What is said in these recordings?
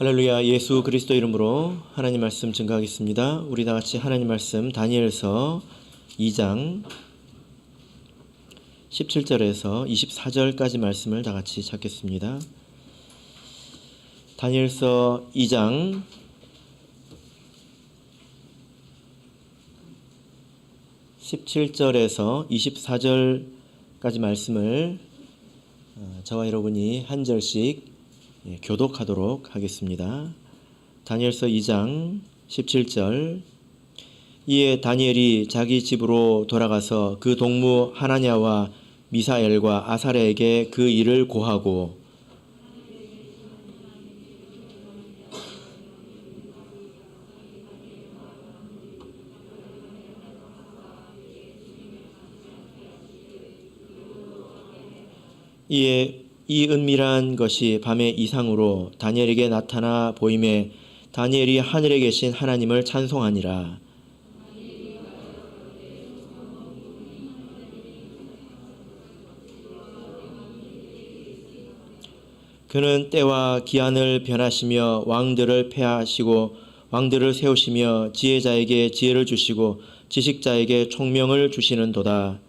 할렐루야. 예수 그리스도 이름으로 하나님 말씀 증거하겠습니다. 우리 다 같이 하나님 말씀 다니엘서 2장 17절에서 24절까지 말씀을 다 같이 찾겠습니다. 다니엘서 2장 17절에서 24절까지 말씀을 저와 여러분이 한 절씩 교독하도록 하겠습니다. 다니엘서 2장 17절. 이에 다니엘이 자기 집으로 돌아가서 그 동무 하나냐와 미사엘과 아사랴에게 그 일을 고하고 이에 이 은밀한 것이 밤의 이상으로 다니엘에게 나타나 보임에 다니엘이 하늘에 계신 하나님을 찬송하니라. 그는 때와 기한을 변하시며 왕들을 폐하시고 왕들을 세우시며 지혜자에게 지혜를 주시고 지식자에게 총명을 주시는도다.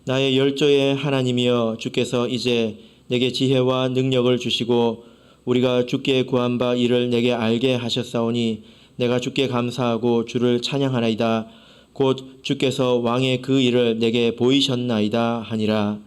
나의 열조의 하나님이여, 주께서 이제 내게 지혜와 능력을 주시고 우리가 주께 구한 바 이를 내게 알게 하셨사오니 내가 주께 감사하고 주를 찬양하나이다. 곧 주께서 왕의 그 일을 내게 보이셨나이다 하니라.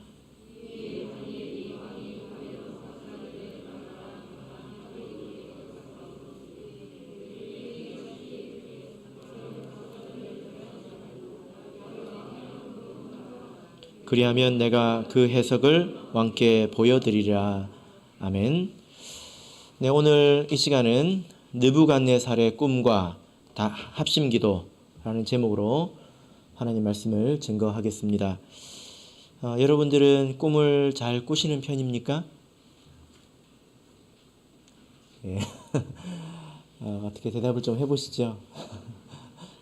그리하면 내가 그 해석을 왕께 보여드리리라. 아멘. 네, 오늘 이 시간은 느부갓네살의 꿈과 합심기도라는 제목으로 하나님 말씀을 증거하겠습니다. 여러분들은 꿈을 잘 꾸시는 편입니까? 네. 어떻게 대답을 좀 해보시죠.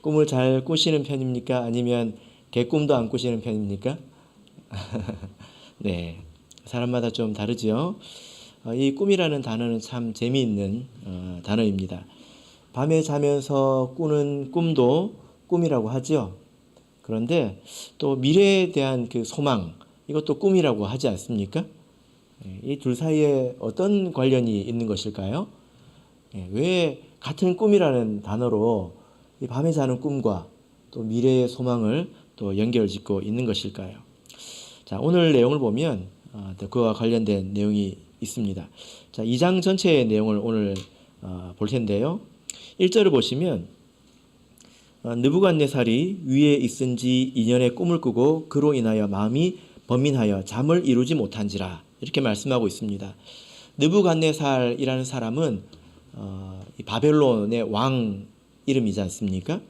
꿈을 잘 꾸시는 편입니까? 아니면 개꿈도 안 꾸시는 편입니까? 네, 사람마다 좀 다르죠. 이 꿈이라는 단어는 참 재미있는 단어입니다. 밤에 자면서 꾸는 꿈도 꿈이라고 하죠. 그런데 또 미래에 대한 그 소망, 이것도 꿈이라고 하지 않습니까? 이 둘 사이에 어떤 관련이 있는 것일까요? 왜 같은 꿈이라는 단어로 이 밤에 자는 꿈과 또 미래의 소망을 또 연결짓고 있는 것일까요? 자, 오늘 내용을 보면 그와 관련된 내용이 있습니다. 자, 2장 전체의 내용을 오늘 볼 텐데요. 1절을 보시면 느부갓네살이 위에 있은지 2년의 꿈을 꾸고 그로 인하여 마음이 번민하여 잠을 이루지 못한지라, 이렇게 말씀하고 있습니다. 느부갓네살이라는 사람은 바벨론의 왕 이름이지 않습니까?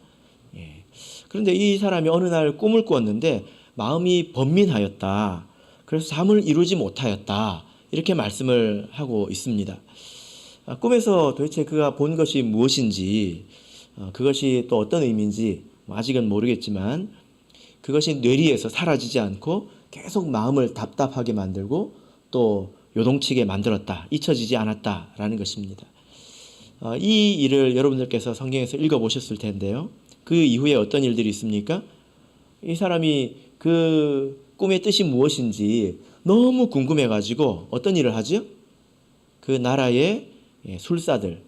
예. 그런데 이 사람이 어느 날 꿈을 꾸었는데 마음이 번민하였다. 그래서 잠을 이루지 못하였다. 이렇게 말씀을 하고 있습니다. 꿈에서 도대체 그가 본 것이 무엇인지, 그것이 또 어떤 의미인지 아직은 모르겠지만 그것이 뇌리에서 사라지지 않고 계속 마음을 답답하게 만들고 또 요동치게 만들었다. 잊혀지지 않았다라는 것입니다. 이 일을 여러분들께서 성경에서 읽어보셨을 텐데요. 그 이후에 어떤 일들이 있습니까? 이 사람이 그 꿈의 뜻이 무엇인지 너무 궁금해가지고 어떤 일을 하죠? 그 나라의 술사들,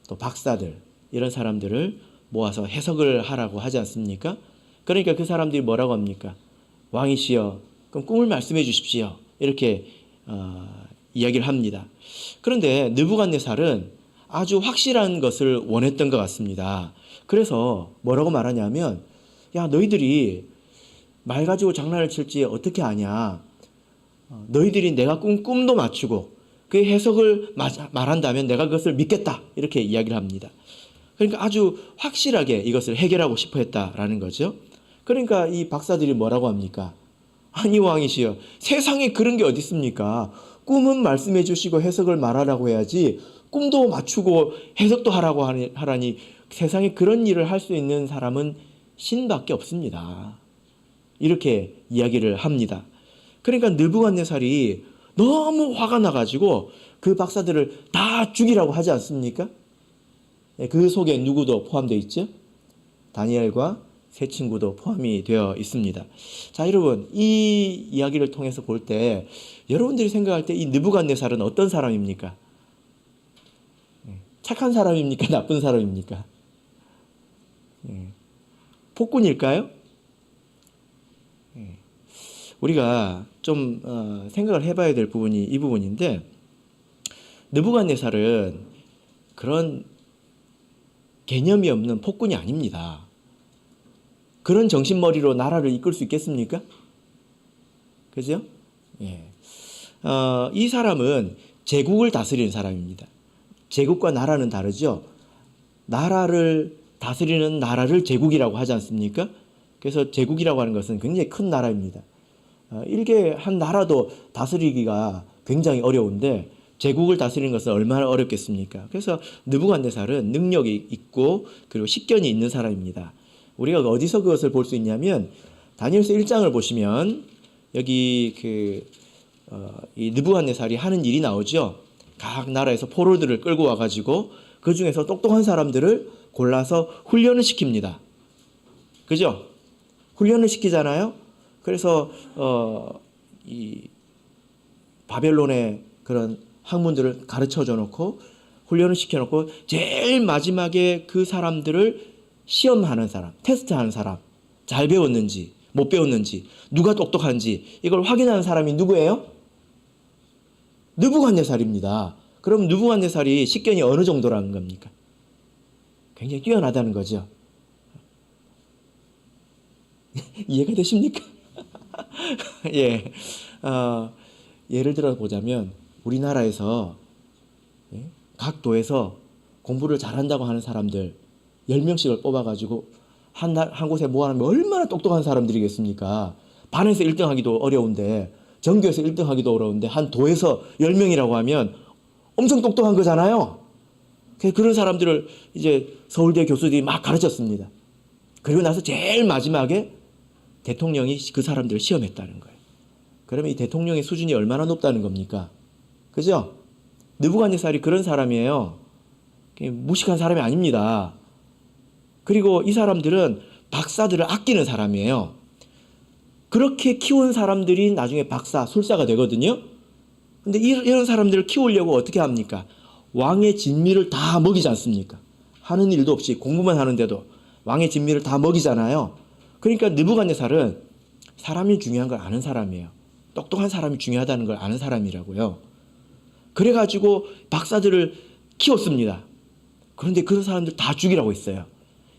또 박사들, 이런 사람들을 모아서 해석을 하라고 하지 않습니까? 그러니까 그 사람들이 뭐라고 합니까? 왕이시여, 그럼 꿈을 말씀해 주십시오. 이렇게 이야기를 합니다. 그런데 느부갓네살은 아주 확실한 것을 원했던 것 같습니다. 그래서 뭐라고 말하냐면, 야, 너희들이 말 가지고 장난을 칠지 어떻게 아냐? 너희들이 내가 꾼 꿈도 맞추고 그 해석을 말한다면 내가 그것을 믿겠다. 이렇게 이야기를 합니다. 그러니까 아주 확실하게 이것을 해결하고 싶어 했다라는 거죠. 그러니까 이 박사들이 뭐라고 합니까? 아니 왕이시여, 세상에 그런 게 어디 있습니까? 꿈은 말씀해 주시고 해석을 말하라고 해야지 꿈도 맞추고 해석도 하라고 하라니, 세상에 그런 일을 할 수 있는 사람은 신밖에 없습니다. 이렇게 이야기를 합니다. 그러니까 느부갓네살이 너무 화가 나가지고 그 박사들을 다 죽이라고 하지 않습니까? 그 속에 누구도 포함되어 있죠? 다니엘과 세 친구도 포함이 되어 있습니다. 자, 여러분, 이 이야기를 통해서 볼 때 여러분들이 생각할 때 이 느부갓네살은 어떤 사람입니까? 착한 사람입니까? 나쁜 사람입니까? 폭군일까요? 우리가 좀 생각을 해봐야 될 부분이 이 부분인데, 느부갓네살은 그런 개념이 없는 폭군이 아닙니다. 그런 정신머리로 나라를 이끌 수 있겠습니까? 그죠? 예. 이 사람은 제국을 다스리는 사람입니다. 제국과 나라는 다르죠. 나라를 다스리는 나라를 제국이라고 하지 않습니까? 그래서 제국이라고 하는 것은 굉장히 큰 나라입니다. 일개 한 나라도 다스리기가 굉장히 어려운데 제국을 다스리는 것은 얼마나 어렵겠습니까? 그래서 느부갓네살은 능력이 있고 그리고 식견이 있는 사람입니다. 우리가 어디서 그것을 볼 수 있냐면 다니엘서 1장을 보시면 여기 이 느부갓네살이 하는 일이 나오죠. 각 나라에서 포로들을 끌고 와가지고 그 중에서 똑똑한 사람들을 골라서 훈련을 시킵니다. 그죠? 훈련을 시키잖아요. 그래서 이 바벨론의 그런 학문들을 가르쳐줘 놓고 훈련을 시켜놓고 제일 마지막에 그 사람들을 시험하는 사람, 테스트하는 사람, 잘 배웠는지 못 배웠는지 누가 똑똑한지 이걸 확인하는 사람이 누구예요? 느부갓네살입니다. 그럼 느부갓네살이 식견이 어느 정도라는 겁니까? 굉장히 뛰어나다는 거죠. 이해가 되십니까? 예. 예를 들어 보자면 우리나라에서 각 도에서 공부를 잘한다고 하는 사람들 10명씩을 뽑아가지고 한 곳에 모아놓으면 얼마나 똑똑한 사람들이겠습니까? 반에서 1등 하기도 어려운데 전교에서 1등 하기도 어려운데 한 도에서 10명이라고 하면 엄청 똑똑한 거잖아요. 그런 사람들을 이제 서울대 교수들이 막 가르쳤습니다. 그리고 나서 제일 마지막에 대통령이 그 사람들을 시험했다는 거예요. 그러면 이 대통령의 수준이 얼마나 높다는 겁니까? 그죠? 느부갓네살이 그런 사람이에요. 무식한 사람이 아닙니다. 그리고 이 사람들은 박사들을 아끼는 사람이에요. 그렇게 키운 사람들이 나중에 박사, 술사가 되거든요. 근데 이런 사람들을 키우려고 어떻게 합니까? 왕의 진미를 다 먹이지 않습니까? 하는 일도 없이 공부만 하는데도 왕의 진미를 다 먹이잖아요. 그러니까 느부갓네살은 사람이 중요한 걸 아는 사람이에요. 똑똑한 사람이 중요하다는 걸 아는 사람이라고요. 그래가지고 박사들을 키웠습니다. 그런데 그런 사람들 다 죽이라고 했어요.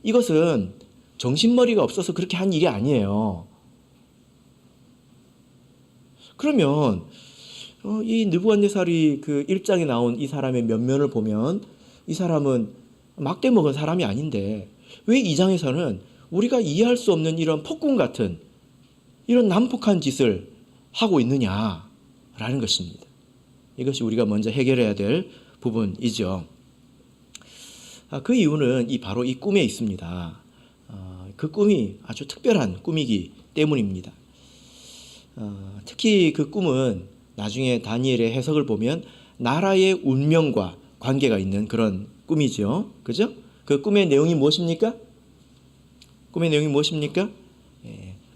이것은 정신머리가 없어서 그렇게 한 일이 아니에요. 그러면 이 느부갓네살이 그 1장에 나온 이 사람의 면면을 보면 이 사람은 막대 먹은 사람이 아닌데 왜 2장에서는 우리가 이해할 수 없는 이런 폭군 같은 이런 난폭한 짓을 하고 있느냐라는 것입니다. 이것이 우리가 먼저 해결해야 될 부분이죠. 그 이유는 바로 이 꿈에 있습니다. 그 꿈이 아주 특별한 꿈이기 때문입니다. 특히 그 꿈은 나중에 다니엘의 해석을 보면 나라의 운명과 관계가 있는 그런 꿈이죠. 그죠? 그 꿈의 내용이 무엇입니까? 꿈의 내용이 무엇입니까?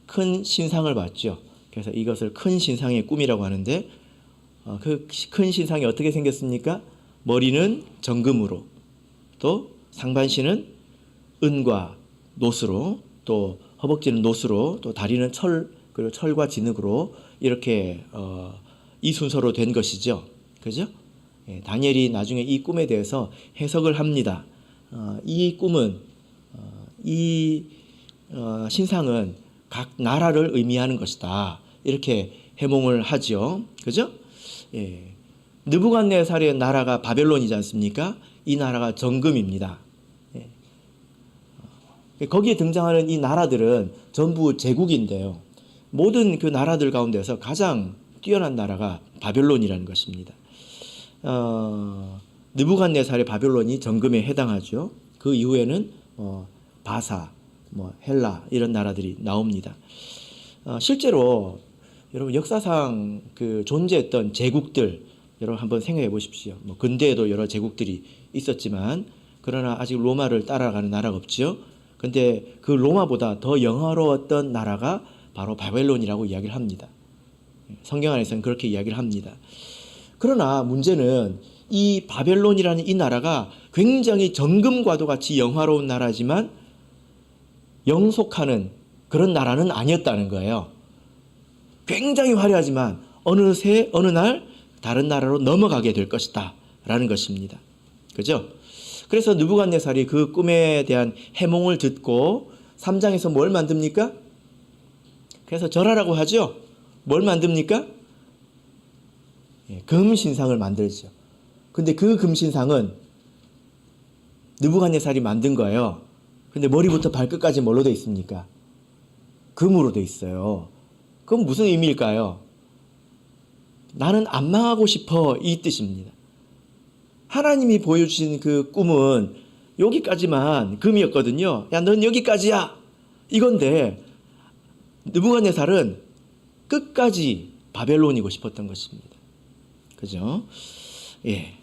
큰 신상을 봤죠. 그래서 이것을 큰 신상의 꿈이라고 하는데 그 큰 신상이 어떻게 생겼습니까? 머리는 정금으로, 또 상반신은 은과 노스로, 또 허벅지는 노스로, 또 다리는 철, 그리고 철과 진흙으로 이렇게 이 순서로 된 것이죠. 그죠? 다니엘이 나중에 이 꿈에 대해서 해석을 합니다. 이 꿈은 이 신상은 각 나라를 의미하는 것이다. 이렇게 해몽을 하죠. 그죠? 느부갓네살의 나라가 바벨론이지 않습니까? 이 나라가 정금입니다. 거기에 등장하는 이 나라들은 전부 제국인데요. 모든 그 나라들 가운데서 가장 뛰어난 나라가 바벨론이라는 것입니다. 느부갓네살의 바벨론이 정금에 해당하죠. 그 이후에는 바사, 헬라 이런 나라들이 나옵니다. 실제로 여러분 역사상 그 존재했던 제국들 여러분 한번 생각해 보십시오. 뭐 근대에도 여러 제국들이 있었지만 그러나 아직 로마를 따라가는 나라가 없죠. 근데 그 로마보다 더 영화로웠던 나라가 바로 바벨론이라고 이야기를 합니다. 성경 안에서는 그렇게 이야기를 합니다. 그러나 문제는 이 바벨론이라는 이 나라가 굉장히 정금과도 같이 영화로운 나라지만 영속하는 그런 나라는 아니었다는 거예요. 굉장히 화려하지만 어느새 어느 날 다른 나라로 넘어가게 될 것이다 라는 것입니다. 그죠? 그래서 느부갓네살이 그 꿈에 대한 해몽을 듣고 3장에서 뭘 만듭니까? 그래서 절하라고 하죠. 뭘 만듭니까? 금신상을 만들죠. 근데 그 금신상은 느부갓네살이 만든 거예요. 근데 머리부터 발끝까지 뭘로 돼 있습니까? 금으로 돼 있어요. 그건 무슨 의미일까요? 나는 안 망하고 싶어 이 뜻입니다. 하나님이 보여주신 그 꿈은 여기까지만 금이었거든요. 야, 넌 여기까지야 이건데 느부갓네살은 끝까지 바벨론이고 싶었던 것입니다. 그죠? 예.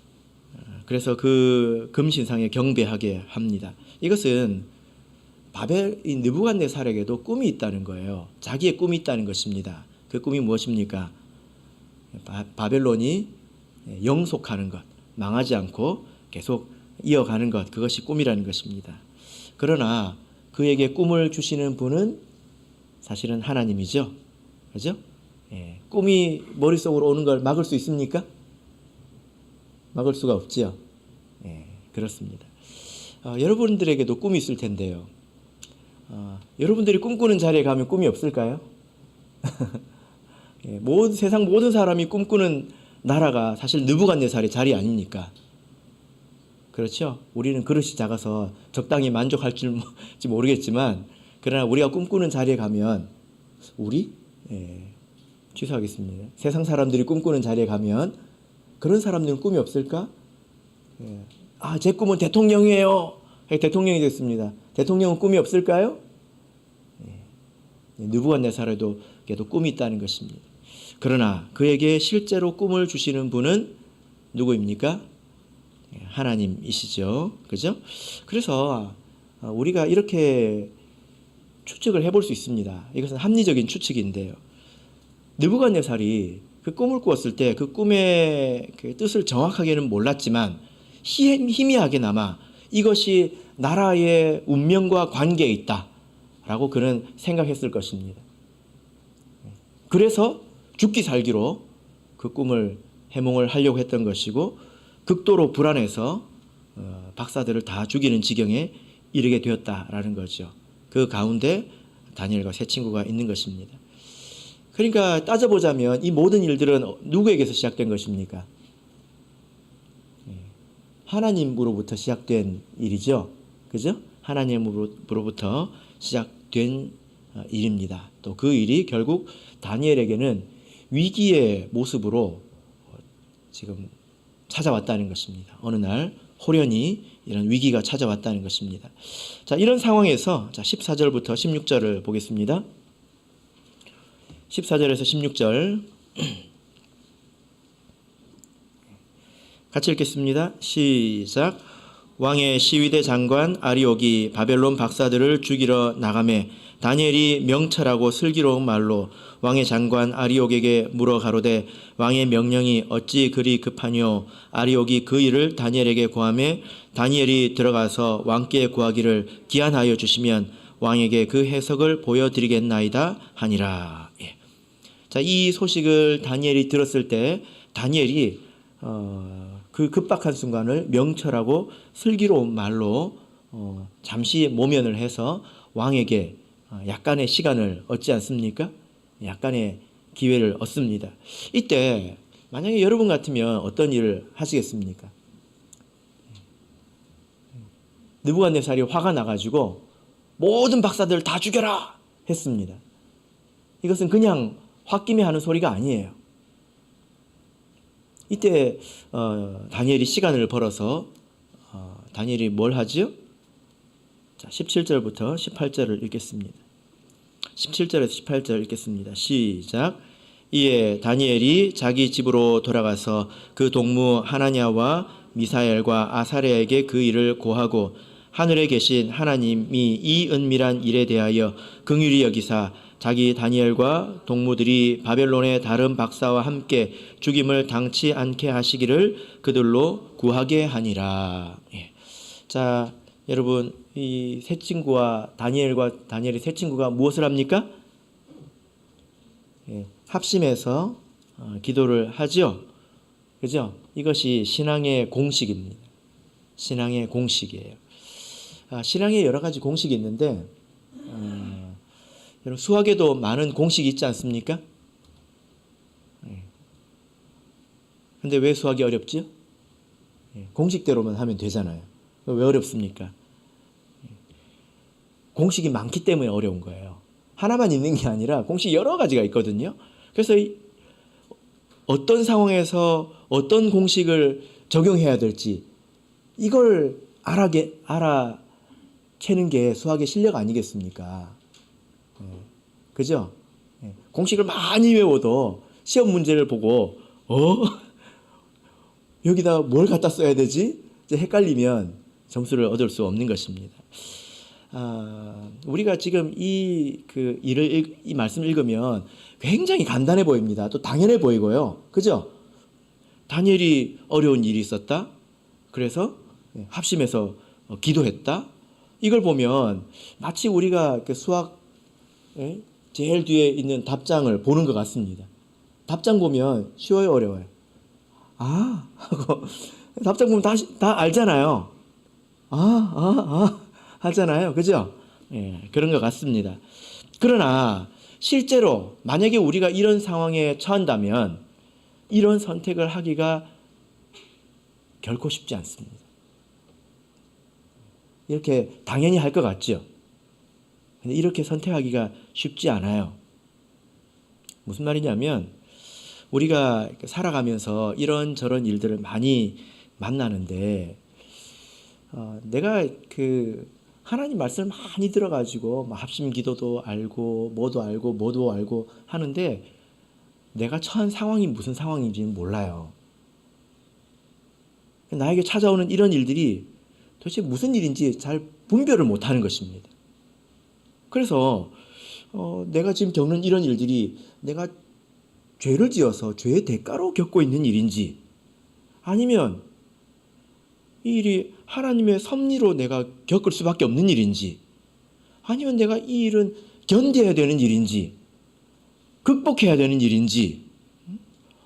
그래서 그 금신상에 경배하게 합니다. 이것은 이 느부갓네살에게도 꿈이 있다는 거예요. 자기의 꿈이 있다는 것입니다. 그 꿈이 무엇입니까? 바벨론이 영속하는 것, 망하지 않고 계속 이어가는 것, 그것이 꿈이라는 것입니다. 그러나 그에게 꿈을 주시는 분은 사실은 하나님이죠. 그죠? 예, 꿈이 머릿속으로 오는 걸 막을 수 있습니까? 막을 수가 없지요. 예, 그렇습니다. 여러분들에게도 꿈이 있을 텐데요. 여러분들이 꿈꾸는 자리에 가면 꿈이 없을까요? 예, 세상 모든 사람이 꿈꾸는 나라가 사실 느부갓네살의 자리 아닙니까? 그렇죠? 우리는 그릇이 작아서 적당히 만족할지 모르겠지만 그러나 우리가 꿈꾸는 자리에 가면 취소하겠습니다. 세상 사람들이 꿈꾸는 자리에 가면 그런 사람들은 꿈이 없을까? 제 꿈은 대통령이에요. 대통령이 됐습니다. 대통령은 꿈이 없을까요? 느부갓네살에도 꿈이 있다는 것입니다. 그러나 그에게 실제로 꿈을 주시는 분은 누구입니까? 하나님이시죠. 그죠? 그래서 우리가 이렇게 추측을 해볼 수 있습니다. 이것은 합리적인 추측인데요. 느부갓네살이 그 꿈을 꾸었을 때 그 꿈의 그 뜻을 정확하게는 몰랐지만 희미하게나마 이것이 나라의 운명과 관계에 있다라고 그는 생각했을 것입니다. 그래서 죽기 살기로 그 꿈을 해몽을 하려고 했던 것이고 극도로 불안해서 박사들을 다 죽이는 지경에 이르게 되었다라는 거죠. 그 가운데 다니엘과 세 친구가 있는 것입니다. 그러니까 따져보자면 이 모든 일들은 누구에게서 시작된 것입니까? 하나님으로부터 시작된 일이죠. 그죠? 하나님으로부터 시작된 일입니다. 또 그 일이 결국 다니엘에게는 위기의 모습으로 지금 찾아왔다는 것입니다. 어느 날 호련히 이런 위기가 찾아왔다는 것입니다. 자, 이런 상황에서 14절부터 16절을 보겠습니다. 14절에서 16절 같이 읽겠습니다. 시작. 왕의 시위대 장관 아리옥이 바벨론 박사들을 죽이러 나가매 다니엘이 명철하고 슬기로운 말로 왕의 장관 아리옥에게 물어 가로되 왕의 명령이 어찌 그리 급하뇨. 아리옥이 그 일을 다니엘에게 고하매 다니엘이 들어가서 왕께 구하기를 기한하여 주시면 왕에게 그 해석을 보여드리겠나이다 하니라. 자, 이 소식을 다니엘이 들었을 때 다니엘이 그 급박한 순간을 명철하고 슬기로운 말로 잠시 모면을 해서 왕에게 약간의 시간을 얻지 않습니까? 약간의 기회를 얻습니다. 이때 만약에 여러분 같으면 어떤 일을 하시겠습니까? 느부갓네살이 화가 나가지고 모든 박사들을 다 죽여라 했습니다. 이것은 그냥 홧김에 하는 소리가 아니에요. 이때 다니엘이 시간을 벌어서 다니엘이 뭘 하죠? 자, 17절부터 18절을 읽겠습니다. 17절에서 18절 읽겠습니다. 시작. 이에 다니엘이 자기 집으로 돌아가서 그 동무 하나냐와 미사엘과 아사랴에게 그 일을 고하고 하늘에 계신 하나님이 이 은밀한 일에 대하여 긍휼히 여기사 자기 다니엘과 동무들이 바벨론의 다른 박사와 함께 죽임을 당치 않게 하시기를 그들로 구하게 하니라. 예. 자, 여러분, 이 세 친구와 다니엘의 세 친구가 무엇을 합니까? 예, 합심해서 기도를 하죠. 그죠? 이것이 신앙의 공식입니다. 신앙의 공식이에요. 신앙에 여러 가지 공식이 있는데, 여러분 수학에도 많은 공식이 있지 않습니까? 근데 왜 수학이 어렵죠? 공식대로만 하면 되잖아요. 왜 어렵습니까? 공식이 많기 때문에 어려운 거예요. 하나만 있는 게 아니라 공식이 여러 가지가 있거든요. 그래서 어떤 상황에서 어떤 공식을 적용해야 될지 이걸 알아채는 게 수학의 실력 아니겠습니까? 그죠? 공식을 많이 외워도 시험 문제를 보고 여기다 뭘 갖다 써야 되지? 이제 헷갈리면 점수를 얻을 수 없는 것입니다. 우리가 지금 이 말씀을 읽으면 굉장히 간단해 보입니다. 또 당연해 보이고요. 그죠? 다니엘이 어려운 일이 있었다. 그래서 합심해서 기도했다. 이걸 보면 마치 우리가 수학 제일 뒤에 있는 답장을 보는 것 같습니다. 답장 보면 쉬워요, 어려워요? 하고 답장 보면 다 알잖아요. 하잖아요. 그죠? 예, 그런 것 같습니다. 그러나 실제로 만약에 우리가 이런 상황에 처한다면 이런 선택을 하기가 결코 쉽지 않습니다. 이렇게 당연히 할 것 같죠? 근데 이렇게 선택하기가 쉽지 않아요. 무슨 말이냐면 우리가 살아가면서 이런저런 일들을 많이 만나는데 내가 하나님 말씀을 많이 들어가지고 합심 기도도 알고 뭐도 알고 하는데 내가 처한 상황이 무슨 상황인지는 몰라요. 나에게 찾아오는 이런 일들이 도대체 무슨 일인지 잘 분별을 못하는 것입니다. 그래서 내가 지금 겪는 이런 일들이 내가 죄를 지어서 죄의 대가로 겪고 있는 일인지 아니면 이 일이 하나님의 섭리로 내가 겪을 수밖에 없는 일인지 아니면 내가 이 일은 견뎌야 되는 일인지 극복해야 되는 일인지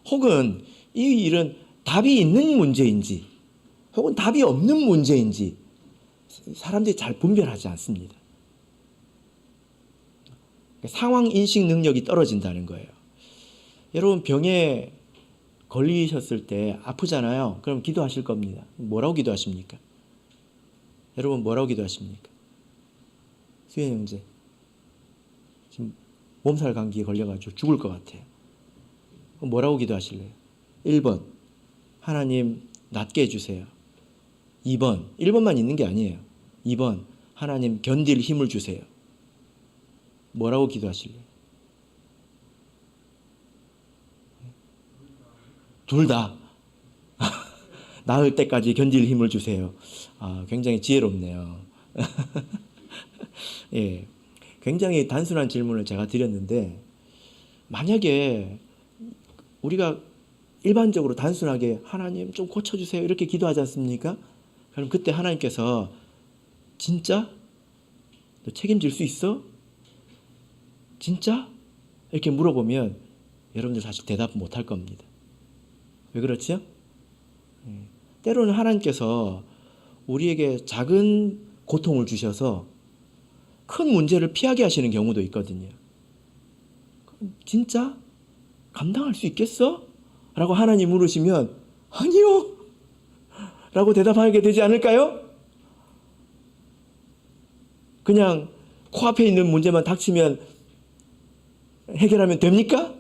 혹은 이 일은 답이 있는 문제인지 혹은 답이 없는 문제인지 사람들이 잘 분별하지 않습니다. 상황 인식 능력이 떨어진다는 거예요. 여러분 병에 걸리셨을 때 아프잖아요. 그럼 기도하실 겁니다. 뭐라고 기도하십니까? 여러분 뭐라고 기도하십니까? 수현 형제 지금 몸살 감기에 걸려가지고 죽을 것 같아요. 뭐라고 기도하실래요? 1번 하나님 낫게 해주세요. 2번 1번만 있는 게 아니에요. 2번 하나님 견딜 힘을 주세요. 뭐라고 기도하실래요? 둘 다 나을 때까지 견딜 힘을 주세요. 굉장히 지혜롭네요. 예, 굉장히 단순한 질문을 제가 드렸는데 만약에 우리가 일반적으로 단순하게 하나님 좀 고쳐주세요 이렇게 기도하지 않습니까? 그럼 그때 하나님께서 진짜? 너 책임질 수 있어? 진짜? 이렇게 물어보면 여러분들 사실 대답 못할 겁니다. 왜 그렇죠? 때로는 하나님께서 우리에게 작은 고통을 주셔서 큰 문제를 피하게 하시는 경우도 있거든요. 진짜? 감당할 수 있겠어? 라고 하나님 물으시면 아니요! 라고 대답하게 되지 않을까요? 그냥 코앞에 있는 문제만 닥치면 해결하면 됩니까?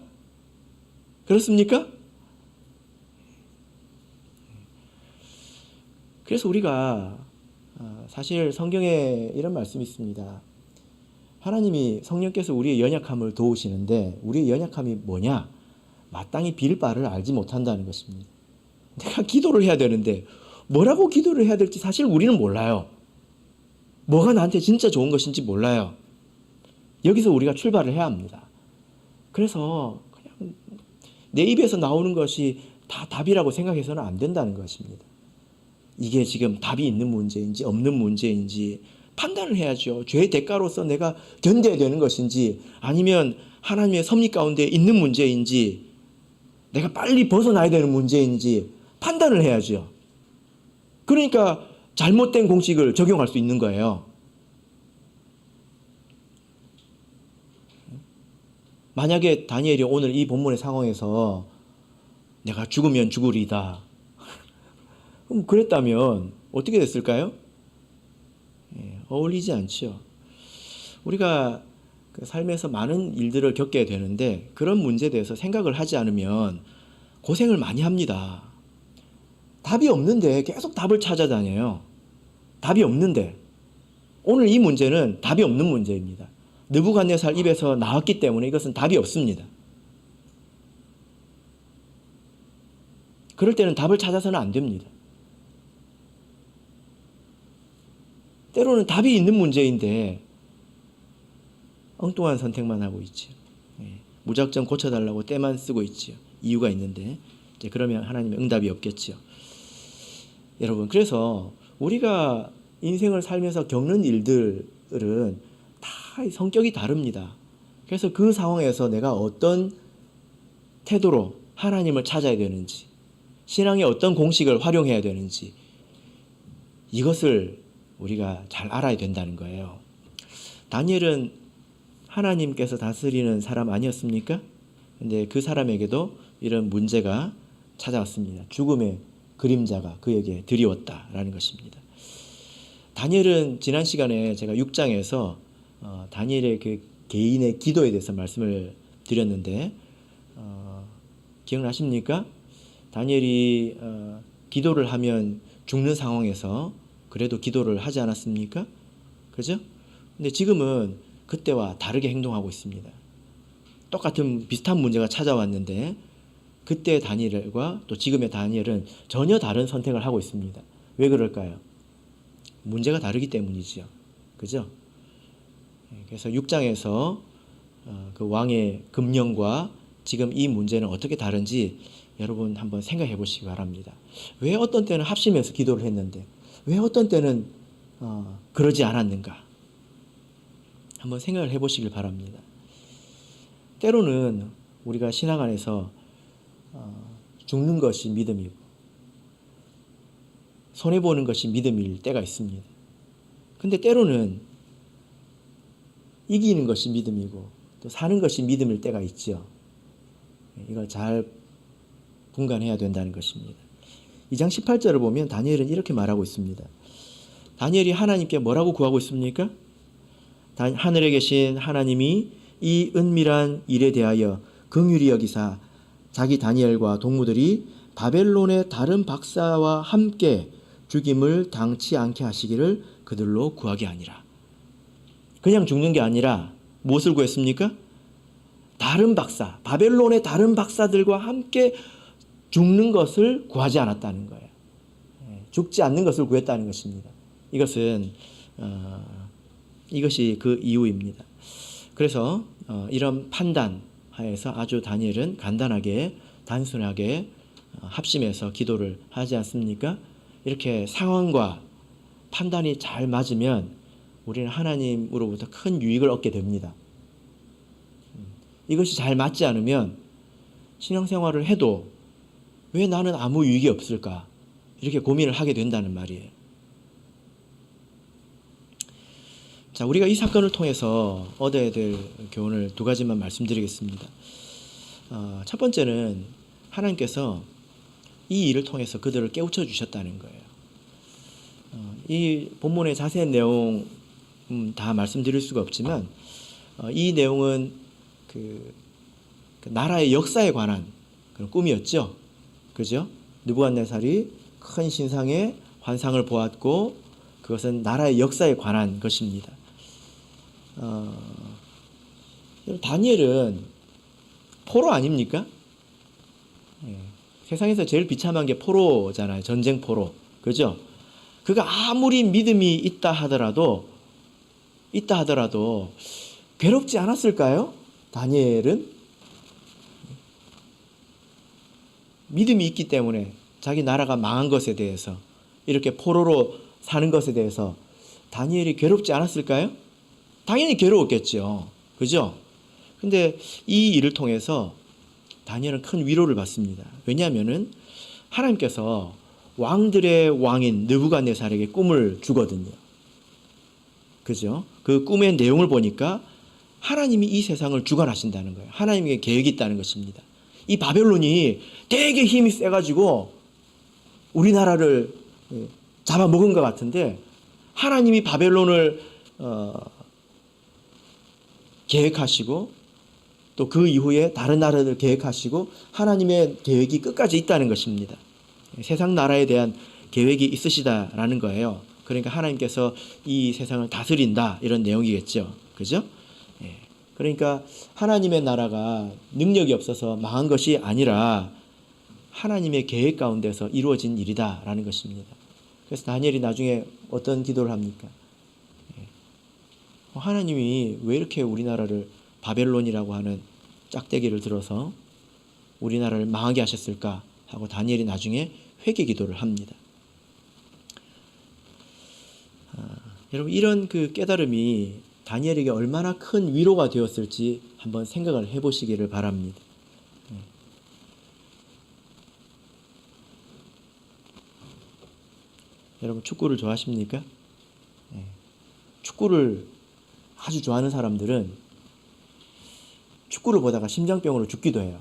그렇습니까? 그래서 우리가 사실 성경에 이런 말씀이 있습니다. 하나님이 성령께서 우리의 연약함을 도우시는데 우리의 연약함이 뭐냐? 마땅히 빌 바를 알지 못한다는 것입니다. 내가 기도를 해야 되는데 뭐라고 기도를 해야 될지 사실 우리는 몰라요. 뭐가 나한테 진짜 좋은 것인지 몰라요. 여기서 우리가 출발을 해야 합니다. 그래서 그냥 내 입에서 나오는 것이 다 답이라고 생각해서는 안 된다는 것입니다. 이게 지금 답이 있는 문제인지 없는 문제인지 판단을 해야죠. 죄의 대가로서 내가 견뎌야 되는 것인지 아니면 하나님의 섭리 가운데 있는 문제인지 내가 빨리 벗어나야 되는 문제인지 판단을 해야죠. 그러니까 잘못된 공식을 적용할 수 있는 거예요. 만약에 다니엘이 오늘 이 본문의 상황에서 내가 죽으면 죽으리다. 그럼 그랬다면 어떻게 됐을까요? 어울리지 않죠. 우리가 그 삶에서 많은 일들을 겪게 되는데 그런 문제에 대해서 생각을 하지 않으면 고생을 많이 합니다. 답이 없는데 계속 답을 찾아다녀요. 답이 없는데 오늘 이 문제는 답이 없는 문제입니다. 느부갓네살 입에서 나왔기 때문에 이것은 답이 없습니다. 그럴 때는 답을 찾아서는 안 됩니다. 때로는 답이 있는 문제인데 엉뚱한 선택만 하고 있죠. 무작정 고쳐달라고 때만 쓰고 있죠. 이유가 있는데 이제 그러면 하나님의 응답이 없겠죠. 여러분, 그래서 우리가 인생을 살면서 겪는 일들은 다 성격이 다릅니다. 그래서 그 상황에서 내가 어떤 태도로 하나님을 찾아야 되는지, 신앙의 어떤 공식을 활용해야 되는지 이것을 우리가 잘 알아야 된다는 거예요. 다니엘은 하나님께서 다스리는 사람 아니었습니까? 근데 그 사람에게도 이런 문제가 찾아왔습니다. 죽음의 그림자가 그에게 드리웠다라는 것입니다. 다니엘은 지난 시간에 제가 6장에서 다니엘의 그 개인의 기도에 대해서 말씀을 드렸는데 기억나십니까? 다니엘이 기도를 하면 죽는 상황에서 그래도 기도를 하지 않았습니까? 그죠? 근데 지금은 그때와 다르게 행동하고 있습니다. 똑같은 비슷한 문제가 찾아왔는데 그때 다니엘과 또 지금의 다니엘은 전혀 다른 선택을 하고 있습니다. 왜 그럴까요? 문제가 다르기 때문이죠. 그죠? 그래서 6장에서 그 왕의 금령과 지금 이 문제는 어떻게 다른지 여러분 한번 생각해 보시기 바랍니다. 왜 어떤 때는 합심해서 기도를 했는데 왜 어떤 때는 그러지 않았는가? 한번 생각을 해 보시길 바랍니다. 때로는 우리가 신앙 안에서 죽는 것이 믿음이고 손해보는 것이 믿음일 때가 있습니다. 근데 때로는 이기는 것이 믿음이고 또 사는 것이 믿음일 때가 있죠. 이걸 잘 분간해야 된다는 것입니다. 2장 18절을 보면 다니엘은 이렇게 말하고 있습니다. 다니엘이 하나님께 뭐라고 구하고 있습니까? 하늘에 계신 하나님이 이 은밀한 일에 대하여 긍휼히 여기사 자기 다니엘과 동무들이 바벨론의 다른 박사와 함께 죽임을 당치 않게 하시기를 그들로 구하게 하니라. 그냥 죽는 게 아니라 무엇을 구했습니까? 다른 박사, 바벨론의 다른 박사들과 함께 죽는 것을 구하지 않았다는 거예요. 죽지 않는 것을 구했다는 것입니다. 이것이 그 이유입니다. 그래서 이런 판단 하에서 아주 다니엘은 간단하게 단순하게 합심해서 기도를 하지 않습니까? 이렇게 상황과 판단이 잘 맞으면 우리는 하나님으로부터 큰 유익을 얻게 됩니다. 이것이 잘 맞지 않으면 신앙생활을 해도 왜 나는 아무 유익이 없을까? 이렇게 고민을 하게 된다는 말이에요. 자, 우리가 이 사건을 통해서 얻어야 될 교훈을 두 가지만 말씀드리겠습니다. 첫 번째는 하나님께서 이 일을 통해서 그들을 깨우쳐 주셨다는 거예요. 이 본문의 자세한 내용 다 말씀드릴 수가 없지만 이 내용은 그 나라의 역사에 관한 그런 꿈이었죠. 그죠? 느부갓네살이 큰 신상의 환상을 보았고 그것은 나라의 역사에 관한 것입니다. 다니엘은 포로 아닙니까? 예. 세상에서 제일 비참한 게 포로잖아요. 전쟁 포로. 그죠? 그가 아무리 믿음이 있다 하더라도 괴롭지 않았을까요? 다니엘은 믿음이 있기 때문에 자기 나라가 망한 것에 대해서, 이렇게 포로로 사는 것에 대해서 다니엘이 괴롭지 않았을까요? 당연히 괴로웠겠죠. 그죠? 근데 이 일을 통해서 다니엘은 큰 위로를 받습니다. 왜냐하면은 하나님께서 왕들의 왕인 느부갓네살에게 꿈을 주거든요. 그죠? 그 꿈의 내용을 보니까 하나님이 이 세상을 주관하신다는 거예요. 하나님의 계획이 있다는 것입니다. 이 바벨론이 되게 힘이 세가지고 우리나라를 잡아먹은 것 같은데, 하나님이 바벨론을 계획하시고 또 그 이후에 다른 나라를 계획하시고 하나님의 계획이 끝까지 있다는 것입니다. 세상 나라에 대한 계획이 있으시다라는 거예요. 그러니까 하나님께서 이 세상을 다스린다, 이런 내용이겠죠. 그죠? 그러니까 하나님의 나라가 능력이 없어서 망한 것이 아니라 하나님의 계획 가운데서 이루어진 일이다라는 것입니다. 그래서 다니엘이 나중에 어떤 기도를 합니까? 하나님이 왜 이렇게 우리나라를 바벨론이라고 하는 짝대기를 들어서 우리나라를 망하게 하셨을까 하고 다니엘이 나중에 회개 기도를 합니다. 여러분, 이런 그 깨달음이 다니엘에게 얼마나 큰 위로가 되었을지 한번 생각을 해보시기를 바랍니다. 여러분, 축구를 좋아하십니까? 축구를 아주 좋아하는 사람들은 축구를 보다가 심장병으로 죽기도 해요.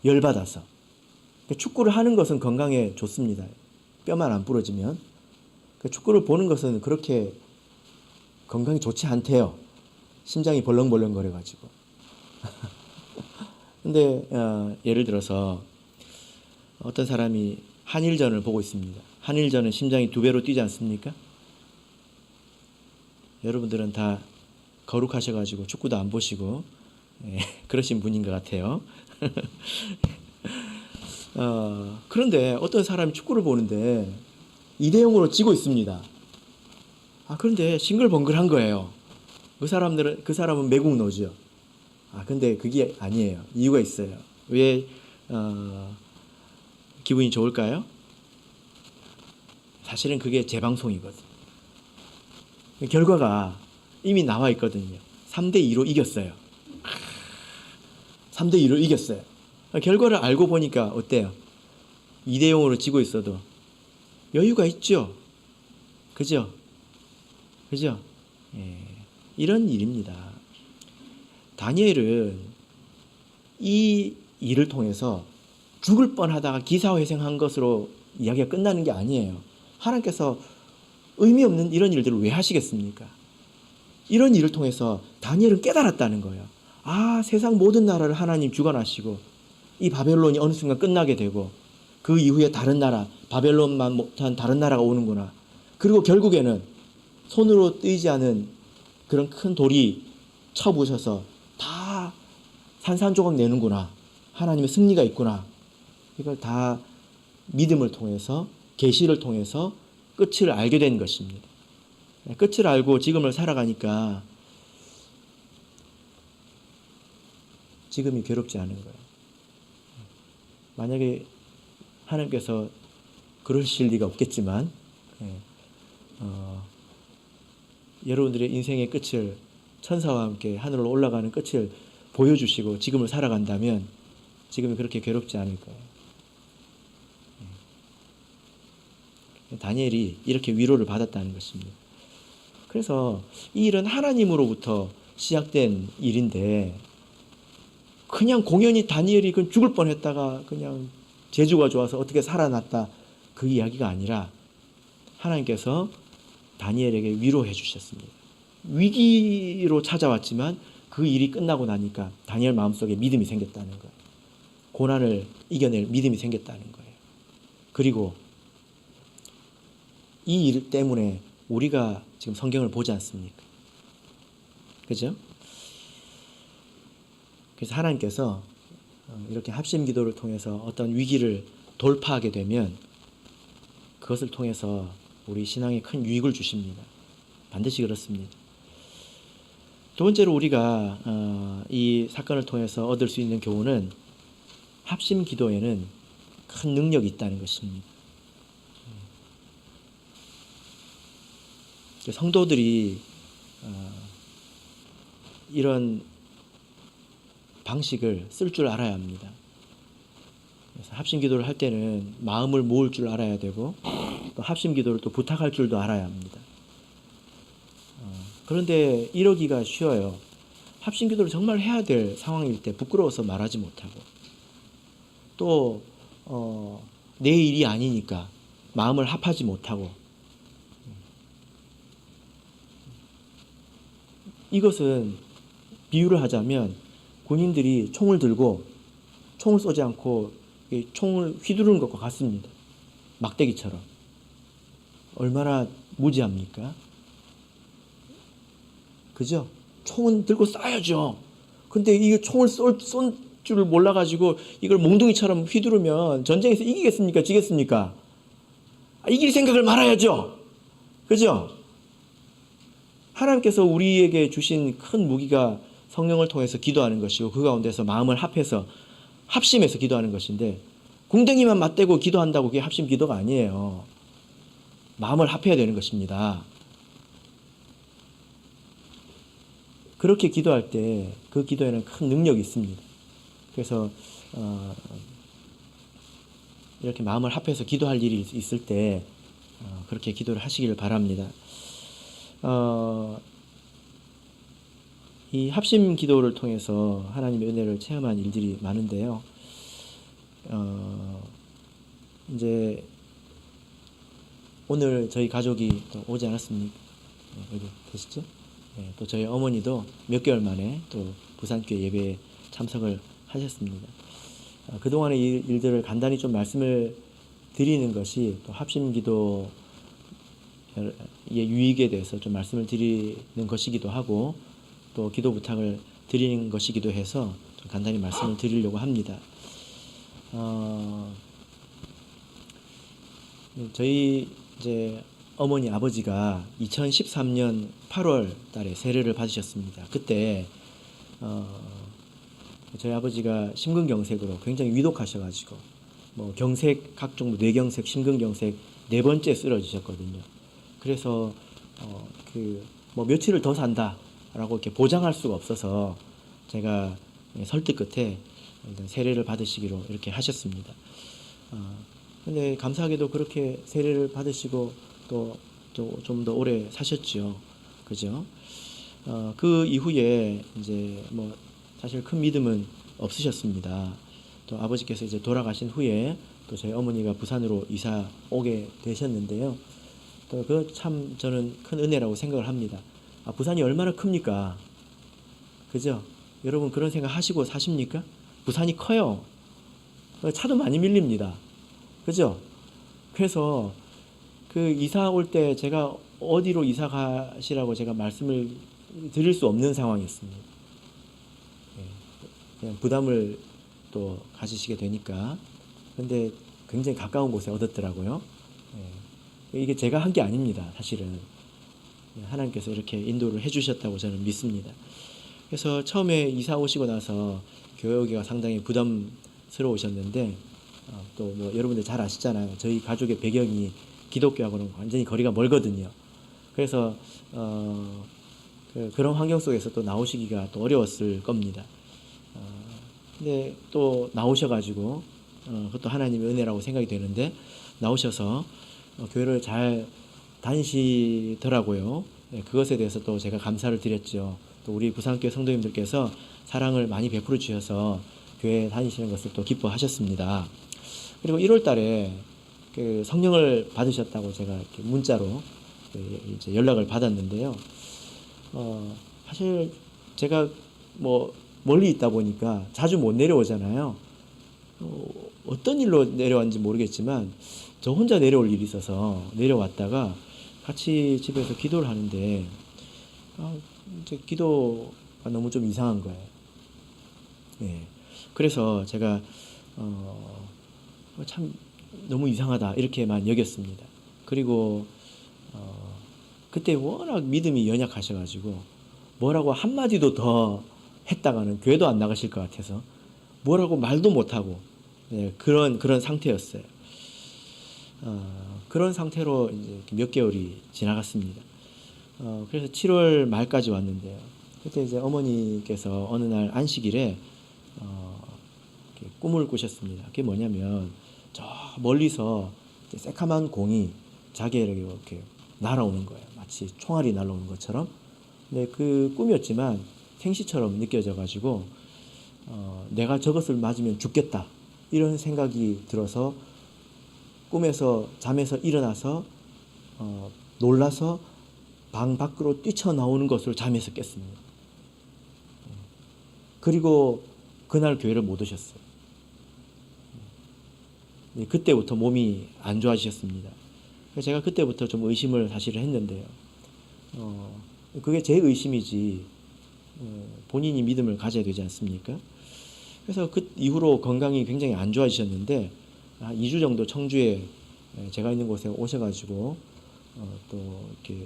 열받아서. 축구를 하는 것은 건강에 좋습니다. 뼈만 안 부러지면. 축구를 보는 것은 그렇게 건강에 좋지 않대요. 심장이 벌렁벌렁 거려가지고. 근데 예를 들어서 어떤 사람이 한일전을 보고 있습니다. 한일전은 심장이 2배로 뛰지 않습니까? 여러분들은 다 거룩하셔가지고 축구도 안 보시고 그러신 분인 것 같아요. 그런데 어떤 사람이 축구를 보는데 2대0으로 지고 있습니다. 그런데 싱글벙글한 거예요. 그 사람은 매국노죠. 근데 그게 아니에요. 이유가 있어요. 왜 기분이 좋을까요? 사실은 그게 재방송이거든. 결과가 이미 나와 있거든요. 3대2로 이겼어요. 3대2로 이겼어요. 결과를 알고 보니까 어때요? 2대0으로 지고 있어도 여유가 있죠? 그죠? 그죠? 이런 일입니다. 다니엘은 이 일을 통해서 죽을 뻔하다가 기사회생한 것으로 이야기가 끝나는 게 아니에요. 하나님께서 의미 없는 이런 일들을 왜 하시겠습니까? 이런 일을 통해서 다니엘은 깨달았다는 거예요. 세상 모든 나라를 하나님 주관하시고 이 바벨론이 어느 순간 끝나게 되고 그 이후에 다른 나라, 바벨론만 못한 다른 나라가 오는구나. 그리고 결국에는 손으로 뜨이지 않은 그런 큰 돌이 쳐부셔서 다 산산조각 내는구나. 하나님의 승리가 있구나. 이걸 다 믿음을 통해서, 계시를 통해서 끝을 알게 된 것입니다. 끝을 알고 지금을 살아가니까 지금이 괴롭지 않은 거예요. 만약에 하나님께서 그러실 리가 없겠지만 여러분들의 인생의 끝을, 천사와 함께 하늘로 올라가는 끝을 보여주시고 지금을 살아간다면 지금이 그렇게 괴롭지 않을 거예요. 다니엘이 이렇게 위로를 받았다는 것입니다. 그래서 이 일은 하나님으로부터 시작된 일인데 그냥 공연히 다니엘이 죽을 뻔했다가 그냥 재주가 좋아서 어떻게 살아났다, 그 이야기가 아니라 하나님께서 다니엘에게 위로해 주셨습니다. 위기로 찾아왔지만 그 일이 끝나고 나니까 다니엘 마음속에 믿음이 생겼다는 거예요. 고난을 이겨낼 믿음이 생겼다는 거예요. 그리고 이 일 때문에 우리가 지금 성경을 보지 않습니까? 그죠? 그래서 하나님께서 이렇게 합심 기도를 통해서 어떤 위기를 돌파하게 되면 그것을 통해서 우리 신앙에 큰 유익을 주십니다. 반드시 그렇습니다. 두 번째로 우리가 이 사건을 통해서 얻을 수 있는 교훈은 합심 기도에는 큰 능력이 있다는 것입니다. 성도들이 이런 방식을 쓸 줄 알아야 합니다. 그래서 합심 기도를 할 때는 마음을 모을 줄 알아야 되고 또 합심 기도를 또 부탁할 줄도 알아야 합니다. 그런데 이러기가 쉬워요. 합심 기도를 정말 해야 될 상황일 때 부끄러워서 말하지 못하고 또 내 일이 아니니까 마음을 합하지 못하고 이것은 비유를 하자면 군인들이 총을 들고 총을 쏘지 않고 총을 휘두르는 것과 같습니다. 막대기처럼. 얼마나 무지합니까? 그죠? 총은 들고 쏴야죠. 근데 이게 총을 쏜 줄을 몰라가지고 이걸 몽둥이처럼 휘두르면 전쟁에서 이기겠습니까? 지겠습니까? 이길 생각을 말아야죠. 그죠? 하나님께서 우리에게 주신 큰 무기가 성령을 통해서 기도하는 것이고 그 가운데서 마음을 합해서 합심해서 기도하는 것인데 궁뎅이만 맞대고 기도한다고 그게 합심 기도가 아니에요. 마음을 합해야 되는 것입니다. 그렇게 기도할 때 그 기도에는 큰 능력이 있습니다. 그래서 이렇게 마음을 합해서 기도할 일이 있을 때 그렇게 기도를 하시기를 바랍니다. 이 합심 기도를 통해서 하나님의 은혜를 체험한 일들이 많은데요. 이제 오늘 저희 가족이 또 오지 않았습니까? 여기 계시죠? 네, 또 저희 어머니도 몇 개월 만에 또 부산교회 예배에 참석을 하셨습니다. 그동안의 일들을 간단히 좀 말씀을 드리는 것이 또 합심 기도의 유익에 대해서 좀 말씀을 드리는 것이기도 하고 또 기도 부탁을 드리는 것이기도 해서 좀 간단히 말씀을 드리려고 합니다. 저희 이제 어머니 아버지가 2013년 8월 달에 세례를 받으셨습니다. 그때 저희 아버지가 심근경색으로 굉장히 위독하셔가지고 뭐 경색 각종 뇌경색, 심근경색 4번째 쓰러지셨거든요. 그래서 뭐 며칠을 더 산다라고 이렇게 보장할 수가 없어서 제가 설득 끝에 일단 세례를 받으시기로 이렇게 하셨습니다. 근데 감사하게도 그렇게 세례를 받으시고 또 좀 더 오래 사셨죠. 그죠? 그 이후에 이제 뭐 사실 큰 믿음은 없으셨습니다. 또 아버지께서 이제 돌아가신 후에 또 저희 어머니가 부산으로 이사 오게 되셨는데요. 또 그 참 저는 큰 은혜라고 생각을 합니다. 부산이 얼마나 큽니까? 그죠? 여러분 그런 생각 하시고 사십니까? 부산이 커요. 차도 많이 밀립니다. 그죠? 그래서 그 이사 올 때 제가 어디로 이사 가시라고 제가 말씀을 드릴 수 없는 상황이었습니다. 그냥 부담을 또 가지시게 되니까. 근데 굉장히 가까운 곳에 얻었더라고요. 이게 제가 한 게 아닙니다. 사실은. 하나님께서 이렇게 인도를 해주셨다고 저는 믿습니다. 그래서 처음에 이사 오시고 나서 교회 오기가 상당히 부담스러우셨는데 또 뭐 여러분들 잘 아시잖아요. 저희 가족의 배경이 기독교하고는 완전히 거리가 멀거든요. 그래서 그런 환경 속에서 또 나오시기가 또 어려웠을 겁니다. 근데 또 나오셔가지고 그것도 하나님의 은혜라고 생각이 되는데 나오셔서 교회를 잘 다니시더라고요. 그것에 대해서 또 제가 감사를 드렸죠. 또 우리 부산교회 성도님들께서 사랑을 많이 베풀어 주셔서 교회 다니시는 것을 또 기뻐하셨습니다. 그리고 1월 달에 그 성령을 받으셨다고 제가 이렇게 문자로 이제 연락을 받았는데요. 사실 제가 뭐 멀리 있다 보니까 자주 못 내려오잖아요. 어떤 일로 내려왔는지 모르겠지만 저 혼자 내려올 일이 있어서 내려왔다가 같이 집에서 기도를 하는데 이제 기도가 너무 좀 이상한 거예요. 예. 그래서 제가 참 너무 이상하다 이렇게만 여겼습니다. 그리고 그때 워낙 믿음이 연약하셔가지고 뭐라고 한마디도 더 했다가는 교회도 안 나가실 것 같아서 뭐라고 말도 못하고 그런 상태였어요. 그런 상태로 이제 몇 개월이 지나갔습니다. 그래서 7월 말까지 왔는데요. 그때 이제 어머니께서 어느 날 안식일에 꿈을 꾸셨습니다. 그게 뭐냐면 저 멀리서 새카만 공이 자기에게 이렇게 날아오는 거예요. 마치 총알이 날아오는 것처럼. 근데 그 꿈이었지만 생시처럼 느껴져가지고 내가 저것을 맞으면 죽겠다 이런 생각이 들어서 꿈에서 잠에서 일어나서 놀라서 방 밖으로 뛰쳐나오는 것을 잠에서 깼습니다. 그리고 그날 교회를 못 오셨어요. 그때부터 몸이 안 좋아지셨습니다. 제가 그때부터 좀 의심을 사실은 했는데요. 그게 제 의심이지 본인이 믿음을 가져야 되지 않습니까? 그래서 그 이후로 건강이 굉장히 안 좋아지셨는데 2주 정도 청주에 제가 있는 곳에 오셔가지고 또 이렇게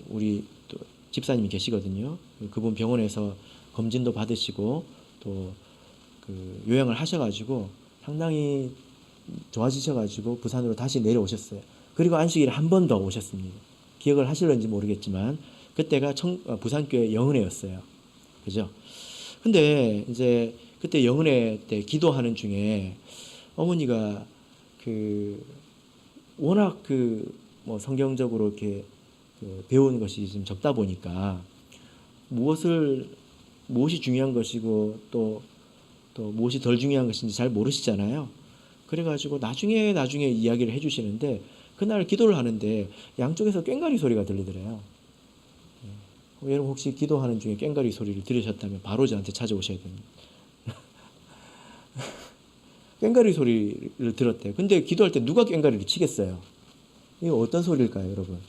우리 또 집사님이 계시거든요. 그분 병원에서 검진도 받으시고 또 요양을 하셔가지고 상당히 좋아지셔가지고 부산으로 다시 내려오셨어요. 그리고 안식일에 한 번 더 오셨습니다. 기억을 하실런지 모르겠지만 그때가 부산교회 영은회였어요. 그죠? 근데 이제 그때 영은회 때 기도하는 중에 어머니가 워낙 뭐 성경적으로 이렇게 배우는 것이 좀 적다 보니까 무엇이 중요한 것이고 또 무엇이 덜 중요한 것인지 잘 모르시잖아요. 그래가지고 나중에 이야기를 해주시는데 그날 기도를 하는데 양쪽에서 꽹과리 소리가 들리더래요. 여러분 혹시 기도하는 중에 꽹과리 소리를 들으셨다면 바로 저한테 찾아오셔야 됩니다. 꽹과리 소리를 들었대요. 근데 기도할 때 누가 꽹과리를 치겠어요? 이거 어떤 소리일까요, 여러분?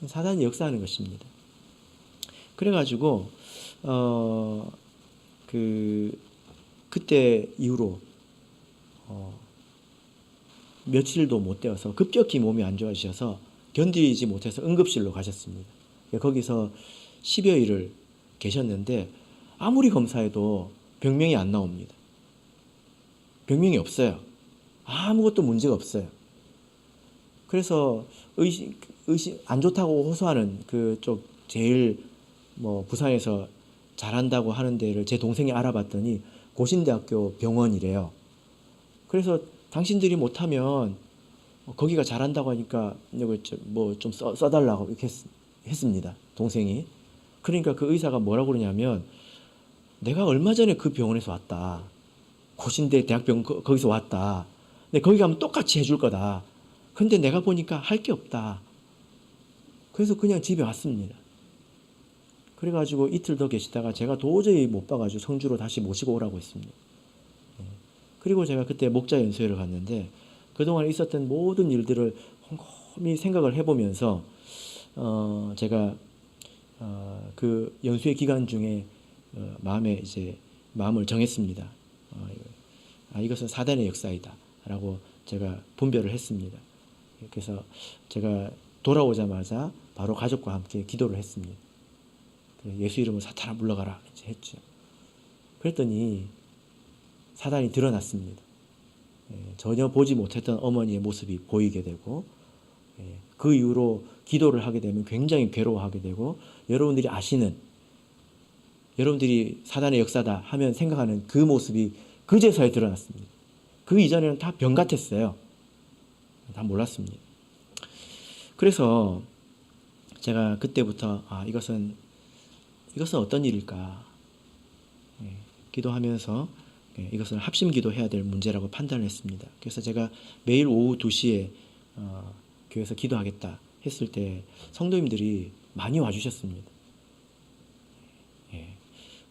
사단이 역사하는 것입니다. 그래가지고 그때 이후로 며칠도 못 되어서 급격히 몸이 안 좋아지셔서 견디지 못해서 응급실로 가셨습니다. 거기서 10여일을 계셨는데 아무리 검사해도 병명이 안 나옵니다. 병명이 없어요. 아무것도 문제가 없어요. 그래서 안 좋다고 호소하는 그쪽 제일 뭐 부산에서 잘한다고 하는 데를 제 동생이 알아봤더니 고신대학교 병원이래요. 그래서 당신들이 못하면 거기가 잘한다고 하니까 뭐 좀 써달라고 이렇게 했습니다. 동생이. 그러니까 그 의사가 뭐라고 그러냐면 내가 얼마 전에 그 병원에서 왔다. 고신대 대학병원 거기서 왔다. 근데 거기 가면 똑같이 해줄 거다. 근데 내가 보니까 할 게 없다. 그래서 그냥 집에 왔습니다. 그래가지고 이틀 더 계시다가 제가 도저히 못 봐가지고 성주로 다시 모시고 오라고 했습니다. 그리고 제가 그때 목자 연수회를 갔는데 그동안 있었던 모든 일들을 곰곰이 생각을 해보면서 제가 그 연수회 기간 중에 마음을 정했습니다. 이것은 사단의 역사이다 라고 제가 분별을 했습니다. 그래서 제가 돌아오자마자 바로 가족과 함께 기도를 했습니다. 예수 이름으로 사탄아 물러가라 했죠. 그랬더니 사단이 드러났습니다. 전혀 보지 못했던 어머니의 모습이 보이게 되고 그 이후로 기도를 하게 되면 굉장히 괴로워하게 되고 여러분들이 사단의 역사다 하면 생각하는 그 모습이 그제서야 드러났습니다. 그 이전에는 다 병 같았어요. 다 몰랐습니다. 그래서 제가 그때부터 이것은 어떤 일일까 기도하면서 이것은 합심 기도해야 될 문제라고 판단을 했습니다. 그래서 제가 매일 오후 2시에 교회에서 기도하겠다 했을 때 성도님들이 많이 와주셨습니다.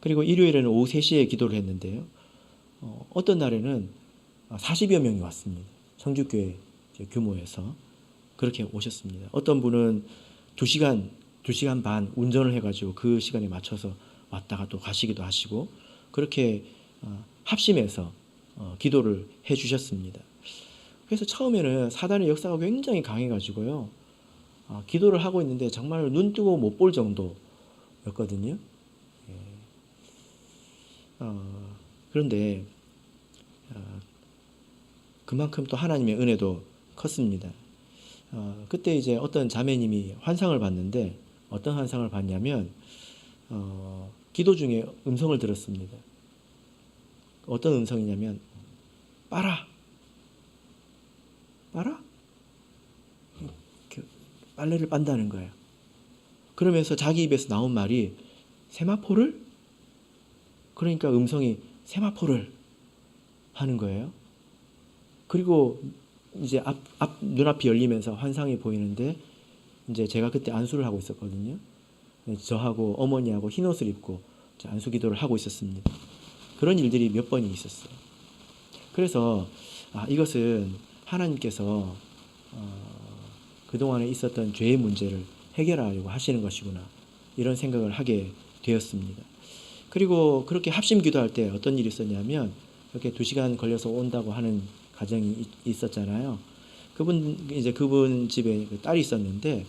그리고 일요일에는 오후 3시에 기도를 했는데요. 어떤 날에는 40여 명이 왔습니다. 성주교회 규모에서 그렇게 오셨습니다. 어떤 분은 2시간 반 운전을 해가지고 그 시간에 맞춰서 왔다가 또 가시기도 하시고 그렇게 합심해서 기도를 해주셨습니다. 그래서 처음에는 사단의 역사가 굉장히 강해가지고요. 기도를 하고 있는데 정말 눈 뜨고 못 볼 정도였거든요. 그런데 그만큼 또 하나님의 은혜도 컸습니다. 그때 이제 어떤 자매님이 환상을 봤는데 어떤 환상을 봤냐면 기도 중에 음성을 들었습니다. 어떤 음성이냐면 빨아 빨래를 빤다는 거예요. 그러면서 자기 입에서 나온 말이 세마포를? 그러니까 음성이 세마포를 하는 거예요. 그리고 이제 눈앞이 열리면서 환상이 보이는데 이제 제가 그때 안수를 하고 있었거든요. 저하고 어머니하고 흰 옷을 입고 안수 기도를 하고 있었습니다. 그런 일들이 몇 번이 있었어요. 그래서 이것은 하나님께서 그동안에 있었던 죄의 문제를 해결하려고 하시는 것이구나 이런 생각을 하게 되었습니다. 그리고 그렇게 합심 기도할 때 어떤 일이 있었냐면 이렇게 2시간 걸려서 온다고 하는 가정이 있었잖아요. 그분 집에 딸이 있었는데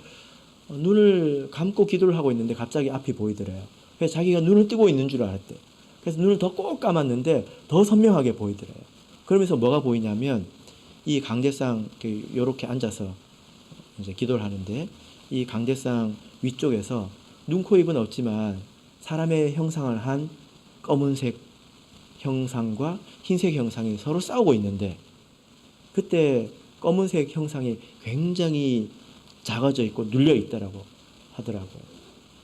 눈을 감고 기도를 하고 있는데 갑자기 앞이 보이더래요. 그래서 자기가 눈을 뜨고 있는 줄 알았대. 그래서 눈을 더 꼭 감았는데 더 선명하게 보이더래요. 그러면서 뭐가 보이냐면 이 강대상 이렇게 앉아서 이제 기도를 하는데 이 강대상 위쪽에서 눈, 코, 입은 없지만 사람의 형상을 한 검은색 형상과 흰색 형상이 서로 싸우고 있는데 그때 검은색 형상이 굉장히 작아져 있고 눌려 있다라고 하더라고요.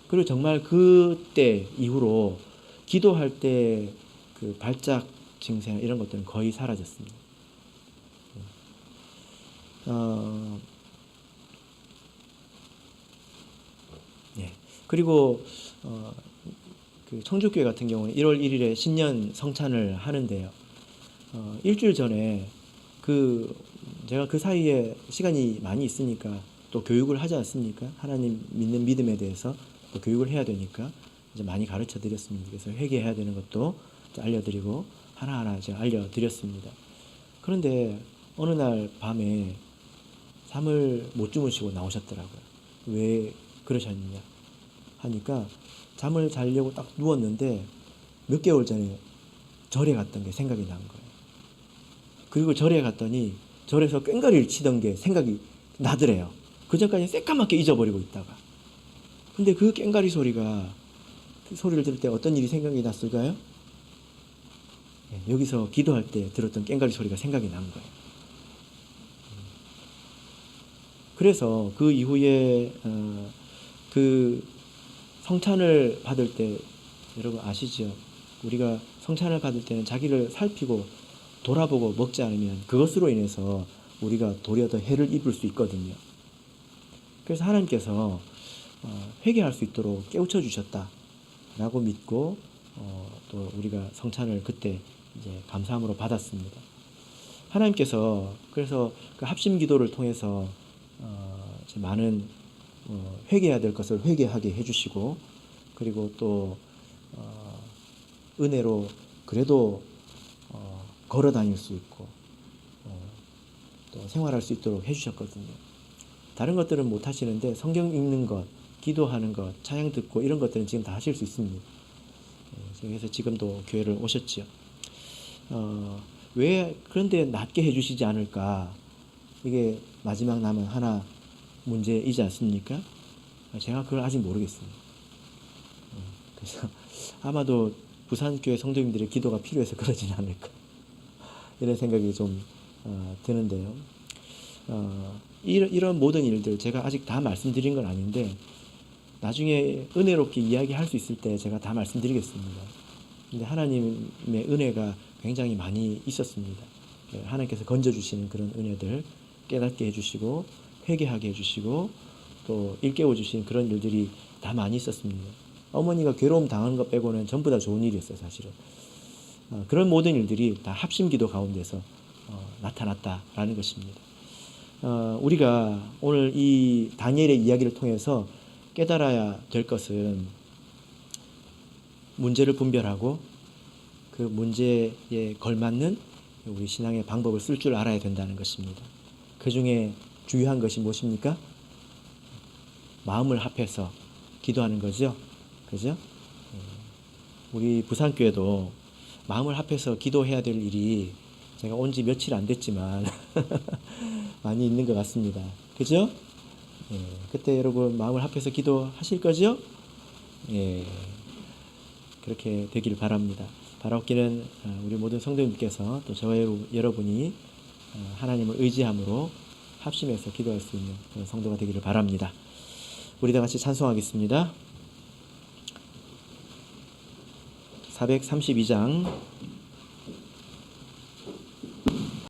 그리고 정말 그때 이후로 기도할 때 그 발작 증세 이런 것들은 거의 사라졌습니다. 그리고 그 청주교회 같은 경우는 1월 1일에 신년 성찬을 하는데요. 일주일 전에 제가 그 사이에 시간이 많이 있으니까 또 교육을 하지 않습니까? 하나님 믿는 믿음에 대해서 또 교육을 해야 되니까 이제 많이 가르쳐 드렸습니다. 그래서 회개해야 되는 것도 알려드리고 하나하나 제가 알려드렸습니다. 그런데 어느 날 밤에 잠을 못 주무시고 나오셨더라고요. 왜 그러셨느냐 하니까 잠을 자려고 딱 누웠는데 몇 개월 전에 절에 갔던 게 생각이 난 거예요. 그리고 절에 갔더니 절에서 꽹과리를 치던 게 생각이 나더래요. 그 전까지 새까맣게 잊어버리고 있다가. 근데 그 꽹과리 소리가 그 소리를 들을 때 어떤 일이 생각이 났을까요? 여기서 기도할 때 들었던 꽹과리 소리가 생각이 난 거예요. 그래서 그 이후에 그 성찬을 받을 때 여러분 아시죠? 우리가 성찬을 받을 때는 자기를 살피고 돌아보고 먹지 않으면 그것으로 인해서 우리가 도리어 더 해를 입을 수 있거든요. 그래서 하나님께서 회개할 수 있도록 깨우쳐 주셨다라고 믿고 또 우리가 성찬을 그때 이제 감사함으로 받았습니다. 하나님께서 그래서 그 합심 기도를 통해서 많은 회개해야 될 것을 회개하게 해주시고 그리고 또 은혜로 그래도 걸어 다닐 수 있고 또 생활할 수 있도록 해주셨거든요. 다른 것들은 못 하시는데 성경 읽는 것, 기도하는 것, 찬양 듣고 이런 것들은 지금 다 하실 수 있습니다. 그래서 지금도 교회를 오셨죠. 왜 그런데 낫게 해주시지 않을까? 이게 마지막 남은 하나 문제이지 않습니까? 제가 그걸 아직 모르겠습니다. 그래서 아마도 부산교회 성도님들의 기도가 필요해서 그러진 않을까 이런 생각이 좀 드는데요. 이런 모든 일들 제가 아직 다 말씀드린 건 아닌데 나중에 은혜롭게 이야기할 수 있을 때 제가 다 말씀드리겠습니다. 근데 하나님의 은혜가 굉장히 많이 있었습니다. 하나님께서 건져주시는 그런 은혜들 깨닫게 해주시고 회개하게 해주시고 또 일깨워 주신 그런 일들이 다 많이 있었습니다. 어머니가 괴로움 당하는 것 빼고는 전부 다 좋은 일이었어요, 사실은. 그런 모든 일들이 다 합심기도 가운데서 나타났다라는 것입니다. 우리가 오늘 이 다니엘의 이야기를 통해서 깨달아야 될 것은 문제를 분별하고 그 문제에 걸맞는 우리 신앙의 방법을 쓸 줄 알아야 된다는 것입니다. 그 중에 중요한 것이 무엇입니까? 마음을 합해서 기도하는 거죠. 그죠? 우리 부산교회도 마음을 합해서 기도해야 될 일이 제가 온 지 며칠 안 됐지만 많이 있는 것 같습니다. 그죠? 예, 그때 여러분 마음을 합해서 기도하실 거죠? 예, 그렇게 되기를 바랍니다. 바라옵기는 우리 모든 성도님께서 또 저와 여러분이 하나님을 의지함으로 합심해서 기도할 수 있는 그런 성도가 되기를 바랍니다. 우리 다 같이 찬송하겠습니다. 432장